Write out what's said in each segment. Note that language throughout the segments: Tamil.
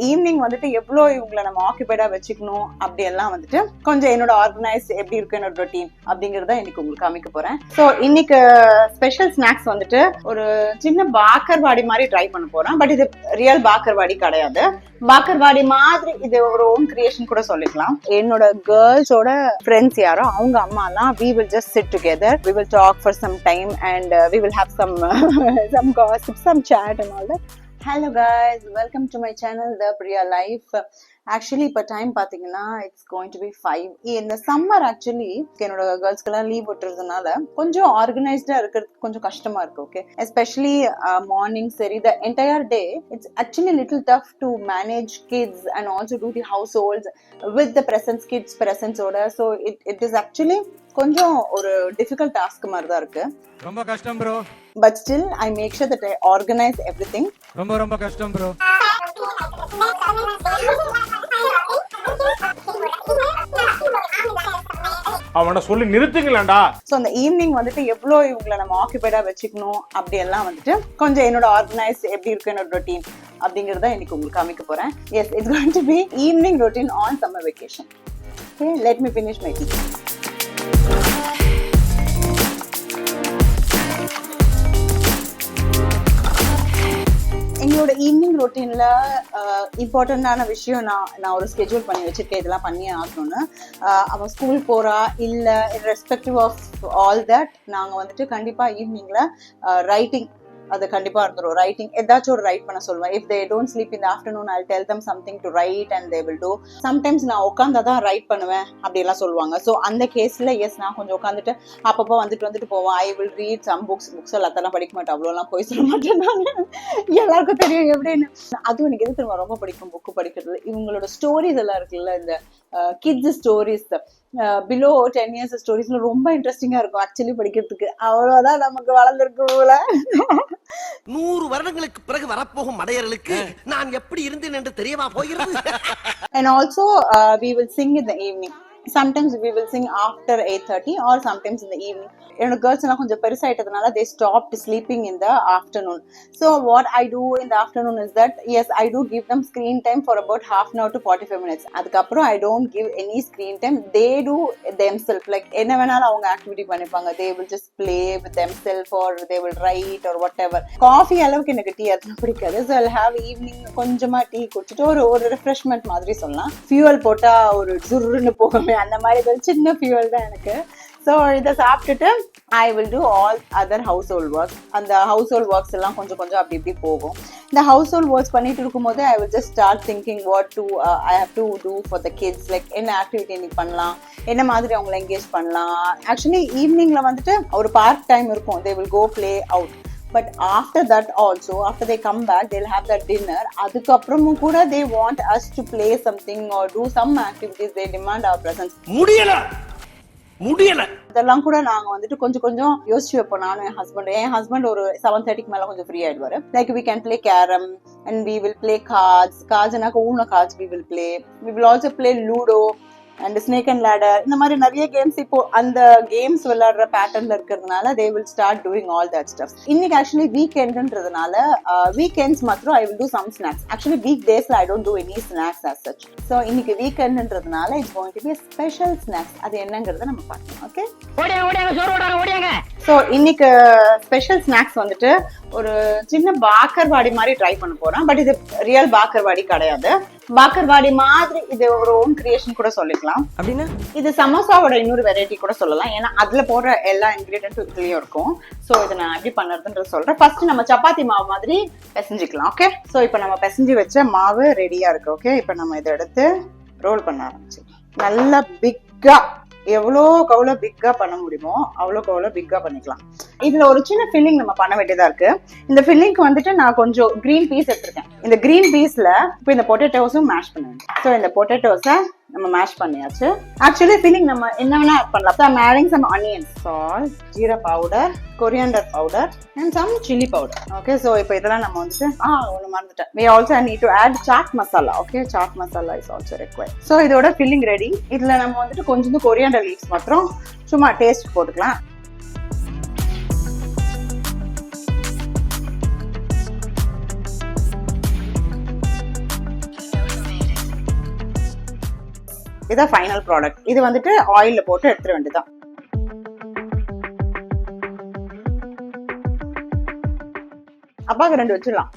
ஈவினிங் வந்துட்டு எவ்வளோ இவங்களை நம்ம ஆக்குபைடா வச்சுக்கணும் அப்படி எல்லாம் வந்துட்டு கொஞ்சம் என்னோட ஆர்கனைஸ் எப்படி இருக்கு என்னோட ரொட்டீன் அப்படிங்கறத இன்னைக்கு உங்களுக்கு காமிக்க போறேன். ஸோ இன்னைக்கு ஸ்பெஷல் ஸ்நாக்ஸ் வந்துட்டு ஒரு சின்ன பாக்கர்வாடி மாதிரி ட்ரை பண்ண போறேன். பட் இது ரியல் பாக்கர்வாடி கிடையாது. பாக்கர்வாடி மாதிரி இது ஒரு ஓன் கிரியேஷன் கூட சொல்லிக்கலாம். என்னோட கேர்ள்ஸோட ஃப்ரெண்ட்ஸ் யாரோ அவங்க அம்மா எல்லாம் we will just sit together, we will talk for some time and we will have some gossip, some chat and all that. Hello guys, welcome to my channel The Priya Life. Actually இப்ப டைம் பாத்தீங்கன்னா it's going to be 5. இந்த சம்மர் ஆக்சுவலி என்னோட கேர்ள்ஸ்க்கெல்லாம் லீவ் விட்டுறதுனால கொஞ்சம் ஆர்கனைஸ்டா இருக்கிறதுக்கு கொஞ்சம் கஷ்டமா இருக்கு. ஓகே, எஸ்பெஷலி மார்னிங் சரி the entire day it's actually little tough to manage kids and also do the households with the kids presence oda. So it is actually கொஞ்சம் ஒரு டிஃபிகல்ட் டாஸ்க் மாதிரி தான் இருக்கு. ரொம்ப கஷ்டம் bro. But still I make sure that I organize everything. ரொம்ப கஷ்டம் ப்ரோ. அவனை சொல்லி நிறுத்துங்களேன்டா. சோ அந்த ஈவினிங் வந்துட்டு எவ்வளோ இவங்களை நம்ம ஆக்குபைடா வச்சுக்கணும் அப்படி எல்லாம் வந்துட்டு கொஞ்சம் என்னோட ஆர்கனைஸ் எப்படி இருக்கு என்னோட ரொட்டீன் அப்படிங்கறத இன்னைக்கு உங்களுக்கு காமிக்க போறேன். Yes, it's going to be evening routine on summer vacation. Okay, let me finish my tea. எங்களோட ஈவினிங் ரொட்டீன்ல இம்பார்ட்டன்டான விஷயம் நான் ஒரு ஸ்கெட்யூல் பண்ணி வச்சிருக்கேன். இதெல்லாம் பண்ணியே ஆகணும்னு. அவன் ஸ்கூல் போறா இல்ல ரெஸ்பெக்டிவ் ஆஃப் ஆல் தட் நாங்க வந்துட்டு கண்டிப்பா ஈவினிங்ல ரைட்டிங் அது கண்டிப்பா இருந்துரும். ரைட்டிங் ஏதாச்சும் ஒரு ரைட் பண்ண சொல்லுவேன். If they don't sleep in the afternoon I tell them something to right and they will do. Sometimes நான் உட்காந்தாதான் ரைட் பண்ணுவேன் அப்படி எல்லாம் சொல்லுவாங்க. ஸோ அந்த கேஸ்ல எஸ் நான் கொஞ்சம் உட்காந்துட்டு அப்பப்போ வந்துட்டு போவேன். I will read some books எல்லாத்தெல்லாம் படிக்க மாட்டேன். அவ்வளோலாம் போய் சொல்ல மாட்டேன் நான். எல்லாருக்கும் தெரியும் எப்படின்னு. அதுவும் எனக்கு எது தெரியும் ரொம்ப பிடிக்கும் புக்கு படிக்கிறது. இவங்களோட ஸ்டோரிஸ் எல்லாம் இருக்குல்ல, இந்த கிட்ஸ் ஸ்டோரிஸ் பிலோ 10 years ஸ்டோரிஸ்ல ரொம்ப இன்ட்ரெஸ்டிங்கா இருக்கும் ஆக்சுவலி படிக்கிறதுக்கு. அவ்வளவுதான் நமக்கு வளர்ந்துருக்கு போல. 100 வருடங்களுக்கு பிறகு வரப்போகும் மடையர்களுக்கு நான் எப்படி இருந்தேன் என்று தெரியவா போகிறது. And also we will sing in the evening. Sometimes we will sing after 8:30 or sometimes in the evening. என்னோட கேர்ள்ஸ் எல்லாம் கொஞ்சம் பெருசாயிட்டதுனால they stopped sleeping in the afternoon. So what I do in the afternoon is that yes, I do give them screen time for about half an hour to 45 minutes. அதுக்கப்புறம் I don't give any screen time. They do themselves, like என்ன வேணாலும் அவங்க ஆக்டிவிட்டி பண்ணிப்பாங்க. They will just play with themselves or they will write or whatever. Coffee அளவுக்கு எனக்கு டீ அது பிடிக்காது. So I'll have evening கொஞ்சமா டீ குடிச்சிட்டு ஒரு ரெஃப்ரெஷ்மெண்ட் மாதிரி சொல்லலாம். ஃபியூவல் போட்டா ஒரு ஜுர்ருன்னு போகுமே அந்த மாதிரி ஒரு சின்ன ஃபியூவல் தான் எனக்கு. ஸோ இதை சாப்பிட்டுட்டு I will do all other house hold work. அந்த ஹவுஸ் ஹோல்ட் ஒர்க்ஸ் எல்லாம் கொஞ்சம் அப்படி இப்படி போகும். இந்த ஹவுஸ் ஹோல்ட் ஒர்க்ஸ் பண்ணிட்டு இருக்கும்போது I will just start thinking what to I have to do for the kids. Like என்ன ஆக்டிவிட்டி இன்னைக்கு பண்ணலாம், என்ன மாதிரி அவங்களை என்கேஜ் பண்ணலாம். ஆக்சுவலி ஈவினிங்ல வந்துட்டு ஒரு பார்ட் டைம் இருக்கும். They will go play out. But after that also, after they come back, they'll have that dinner. அதுக்கப்புறமும் கூட they want us to play something or do some activities. They demand our presence. முடியல இதெல்லாம் கூட நாங்க வந்துட்டு கொஞ்சம் யோசிச்சு வைப்போம். நானும் என் ஹஸ்பண்ட் ஒரு 7:30 மேல கொஞ்சம் ஃப்ரீ ஆயிடுவாரு. Like we can play carom and we will play cards and ஊன cards we will play. We will also play ludo and snake and ladder. இந்த மாதிரி நிறைய கேம்ஸ் இப்போ அந்த கேம்ஸ் விளையாடுற பேட்டர்ன்ல இருக்கிறதுனால they will start doing all that stuff. இன்னைக்கு ஆக்சுவலி வீக்கெண்ட்ன்றதுனால வீக்கெண்ட்ஸ் மாத்திரம் I will do some snacks. Actually weekdaysல I don't do any snacks as such. So இன்னைக்கு வீக்கெண்ட்ன்றதுனால it's going to be a special snacks. அது என்னங்கறத நம்ம பார்க்கலாம். ஓகே, ஓடியாங்க. ஸோ இன்னைக்கு ஸ்பெஷல் ஸ்நாக்ஸ் வந்துட்டு ஒரு சின்ன பாக்கர்வாடி மாதிரி ட்ரை பண்ண போறேன். பட் இது ரியல் பாக்கர்வாடி கிடையாது. பாக்கர்வாடி மாதிரி இது ஒரு ஓன் கிரியேஷன் கூட சொல்லிக்கலாம். அப்படின்னா இது சமோசாவோட இன்னொரு வெரைட்டி கூட சொல்லலாம். ஏன்னா அதுல போடுற எல்லா இன்கிரீடியன்ட்டும் இதுலயும் இருக்கும். ஸோ இதை நான் எப்படி பண்ணுறதுன்றது சொல்றேன். ஃபர்ஸ்ட் நம்ம சப்பாத்தி மாவு மாதிரி பிசைஞ்சிக்கலாம். ஓகே, ஸோ இப்போ நம்ம பிசைஞ்சு வச்ச மாவு ரெடியா இருக்கு. ஓகே, இப்போ நம்ம இதை எடுத்து ரோல் பண்ண ஆரம்பிச்சிடலாம். நல்லா பிக்கா எவ்வளோக்கு அவ்வளோ பிக்கா பண்ண முடியுமோ அவ்வளோக்கு அவ்வளோ பிக்கா பண்ணிக்கலாம். இதுல ஒரு சின்ன ஃபில்லிங் நம்ம பண்ண வேண்டியதா இருக்கு. இந்த ஃபில்லிங்க்கு வந்துட்டு நான் கொஞ்சம் கிரீன் பீஸ் எடுத்திருக்கேன். இந்த கிரீன் பீஸ்ல இப்போ இந்த பொட்டேட்டோஸும் மேஷ் பண்ணுவேன். ஸோ இந்த பொட்டேட்டோஸை நம்ம மேஷ் பண்ணியாச்சு. ஆக்சுவலி ஃபில்லிங் நம்ம என்ன வேணா ஆட் பண்ணலாம். So I'm adding some onions, salt, jeera powder, coriander powder and some chili powder. Okay, so இப்போ இதெல்லாம் நம்ம வந்துட்டு ஒன்று மறந்துட்டேன். We also need to add chaat masala. Okay, chaat masala is also required. So இதோட ஃபில்லிங் ரெடி. இதுல நம்ம வந்துட்டு கொஞ்சம் coriander leaves மாத்திரம் சும்மா டேஸ்ட் போட்டுக்கலாம். இதான் ஃபைனல் ப்ராடக்ட். இது வந்துட்டு ஆயில்ல போட்டு எடுத்துட வேண்டியதான். அப்பாக்கு 2 வச்சிடலாம்.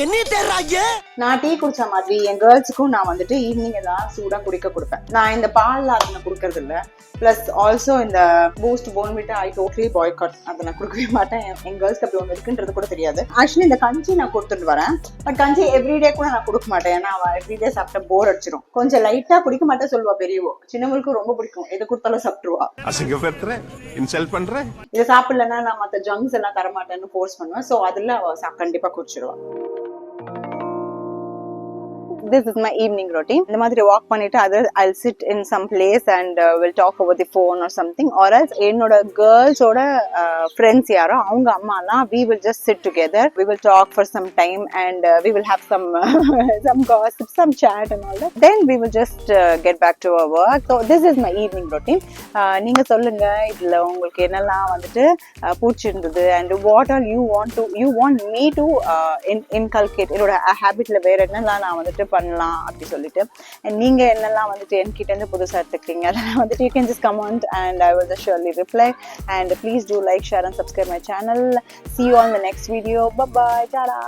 என்ன தேடுறாங்க? நான் டீ குடிச்ச மாதிரி என் கேர்ள்ஸுக்கும் நான் வந்துட்டு ஈவினிங் ஏதாவது சூடா குடிக்க கொடுப்பேன். நான் இந்த பால் அதனை கொடுக்கறது இல்ல. பிளஸ் ஆல்சோ இந்த boost Bournvita I totally boycott, அதை நான் கொடுக்கவே மாட்டேன். என் கேர்ள்ஸ்க்கு அப்படி ஒன்று இருக்குன்றது கூட தெரியாது. ஆக்சுவலி இந்த கஞ்சி நான் கொடுத்துட்டு வரேன். பட் கஞ்சி எவ்ரிடே கூட நான் கொடுக்க மாட்டேன். ஏன்னா அவள் எவ்ரிடே சாப்பிட்டா போர் அடிச்சிடும். கொஞ்சம் லைட்டா குடிக்க மாட்டேன் சொல்லுவா பெரியவோ. சின்னவளுக்கு ரொம்ப பிடிக்கும், எது கொடுத்தாலும் சாப்பிட்டுருவா. அசிங்கப்படுத்துறேன், இன்சல்ட் பண்றேன். இதை சாப்பிடலன்னா நான் மற்ற ஜங்க்ஸ் எல்லாம் தரமாட்டேன்னு ஃபோர்ஸ் பண்ணுவேன். ஸோ அதுல அவ கண்டிப்பா குடிச்சிருவா. This is my evening routine. இந்த மாதிரி walk பண்ணிட்டு I'll sit in some place and we'll talk over the phone or something, or else என்னோட girls ஓட friends யாரோ அவங்க அம்மாலாம் we will just sit together, we will talk for some time and we will have some gossip, some chat and all that, then we will just get back to our work. So this is my evening routine. நீங்க சொல்லுங்க இதுல உங்களுக்கு என்னெல்லாம் வந்துட்டு பிடிச்சிருந்தது and what all you want me to inculcate என்னோட habitல வேற என்னெல்லாம் நான் வந்துட்டு பண்ணலாம் அப்படி சொல்லிட்டு, நீங்க என்னெல்லாம் வந்துட்டு என்கிட்ட இருந்து புதுசா எடுத்துக்கிறீங்க அதெல்லாம் வந்துட்டு you can just comment and I will just surely reply. And please do like, share and subscribe my channel. See you on the next video. Bye bye. Ta-da.